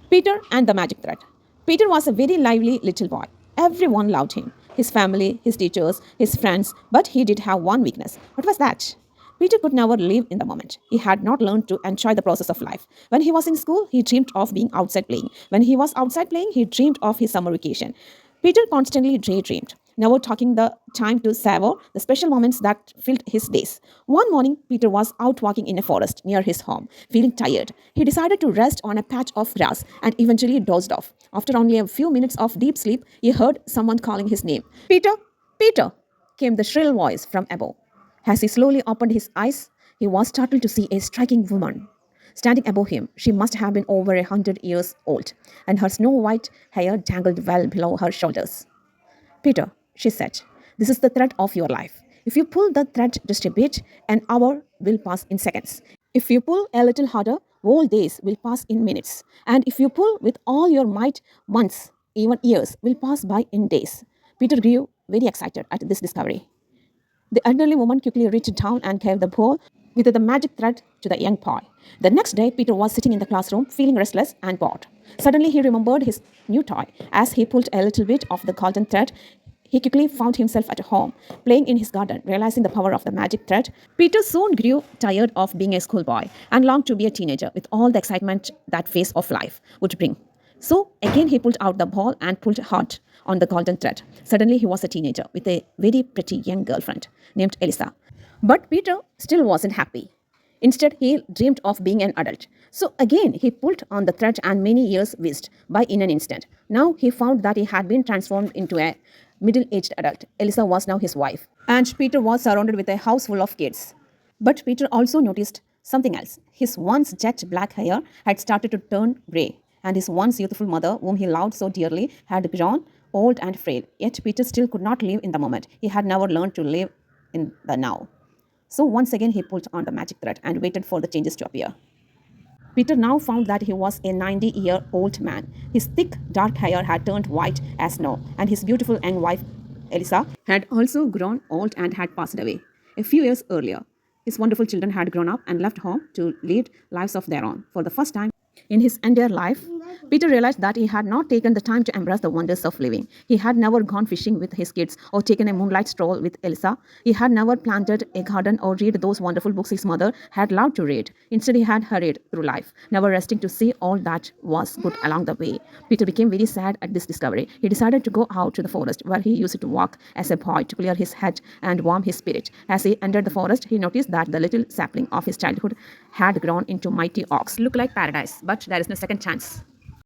Peter and the Magic Thread. Peter was a very lively little boy. Everyone loved him, his family, his teachers, his friends, but he did have one weakness. What was that? Peter could never live in the moment. He had not learned to enjoy the process of life. When he was in school, he dreamed of being outside playing. When he was outside playing, he dreamed of his summer vacation. Peter constantly daydreamed, never taking the time to savor the special moments that filled his days. One morning, Peter was out walking in a forest near his home, feeling tired. He decided to rest on a patch of grass and eventually dozed off. After only a few minutes of deep sleep, he heard someone calling his name. Peter, Peter, came the shrill voice from above. As he slowly opened his eyes, he was startled to see a striking woman. Standing above him, she must have been over 100 years old, and her snow white hair dangled well below her shoulders. Peter, she said, this is the thread of your life. If you pull the thread just a bit, an hour will pass in seconds. If you pull a little harder, whole days will pass in minutes. And if you pull with all your might, months, even years, will pass by in days. Peter grew very excited at this discovery. The elderly woman quickly reached down and gave the ball with the magic thread to the young boy. The next day, Peter was sitting in the classroom, feeling restless and bored. Suddenly, he remembered his new toy. As he pulled a little bit of the golden thread, he quickly found himself at home, playing in his garden. Realizing the power of the magic thread, Peter soon grew tired of being a schoolboy and longed to be a teenager with all the excitement that phase of life would bring. So again he pulled out the ball and pulled hard on the golden thread. Suddenly he was a teenager with a very pretty young girlfriend named Elisa. But Peter still wasn't happy. Instead, he dreamed of being an adult. So again, he pulled on the thread and many years whizzed by in an instant. Now he found that he had been transformed into a middle-aged adult. Elisa was now his wife, and Peter was surrounded with a house full of kids. But Peter also noticed something else. His once jet black hair had started to turn grey, and his once youthful mother, whom he loved so dearly, had grown old and frail. Yet Peter still could not live in the moment. He had never learned to live in the now. So once again he pulled on the magic thread and waited for the changes to appear. Peter now found that he was a 90-year-old man. His thick, dark hair had turned white as snow, and his beautiful young wife, Elisa, had also grown old and had passed away. A few years earlier, his wonderful children had grown up and left home to lead lives of their own. For the first time in his entire life, Peter realized that he had not taken the time to embrace the wonders of living. He had never gone fishing with his kids or taken a moonlight stroll with Elsa. He had never planted a garden or read those wonderful books his mother had loved to read. Instead, he had hurried through life, never resting to see all that was good along the way. Peter became very sad at this discovery. He decided to go out to the forest where he used to walk as a boy to clear his head and warm his spirit. As he entered the forest, he noticed that the little sapling of his childhood had grown into mighty oaks. Look like paradise, but there is no second chance.